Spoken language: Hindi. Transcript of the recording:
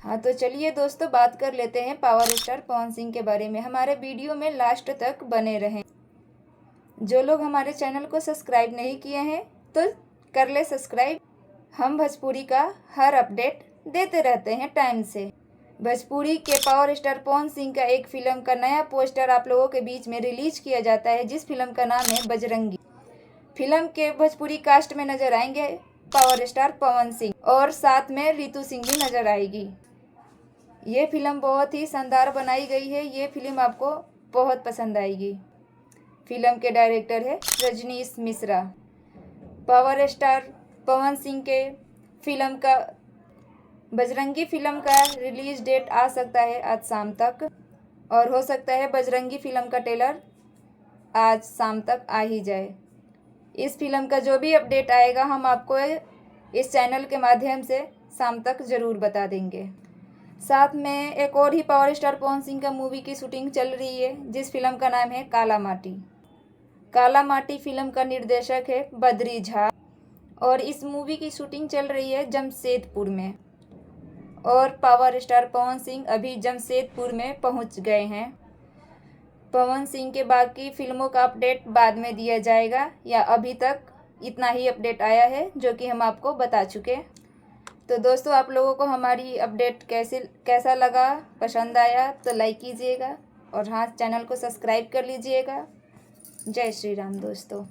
हाँ तो चलिए दोस्तों, बात कर लेते हैं पावर स्टार पवन सिंह के बारे में। हमारे वीडियो में लास्ट तक बने रहें। जो लोग हमारे चैनल को सब्सक्राइब नहीं किए हैं तो कर ले सब्सक्राइब। हम भोजपुरी का हर अपडेट देते रहते हैं टाइम से। भोजपुरी के पावर स्टार पवन सिंह का एक फिल्म का नया पोस्टर आप लोगों के बीच में रिलीज किया जाता है, जिस फिल्म का नाम है बजरंगी। फिल्म के भोजपुरी कास्ट में नजर आएंगे पावर स्टार पवन सिंह और साथ में रितु सिंह भी नजर आएगी। ये फिल्म बहुत ही शानदार बनाई गई है। ये फिल्म आपको बहुत पसंद आएगी। फिल्म के डायरेक्टर है रजनीश मिश्रा। पावर स्टार पवन सिंह के फिल्म का बजरंगी फिल्म का रिलीज डेट आ सकता है आज शाम तक, और हो सकता है बजरंगी फिल्म का ट्रेलर आज शाम तक आ ही जाए। इस फिल्म का जो भी अपडेट आएगा हम आपको इस चैनल के माध्यम से शाम तक ज़रूर बता देंगे। साथ में एक और ही पावर स्टार पवन सिंह का मूवी की शूटिंग चल रही है, जिस फिल्म का नाम है काला माटी। काला माटी फिल्म का निर्देशक है बद्री झा और इस मूवी की शूटिंग चल रही है जमशेदपुर में। और पावर स्टार पवन सिंह अभी जमशेदपुर में पहुंच गए हैं। पवन सिंह के बाकी फिल्मों का अपडेट बाद में दिया जाएगा, या अभी तक इतना ही अपडेट आया है जो कि हम आपको बता चुके। तो दोस्तों, आप लोगों को हमारी अपडेट कैसा लगा, पसंद आया तो लाइक कीजिएगा और हाँ, चैनल को सब्सक्राइब कर लीजिएगा। जय श्री राम दोस्तों।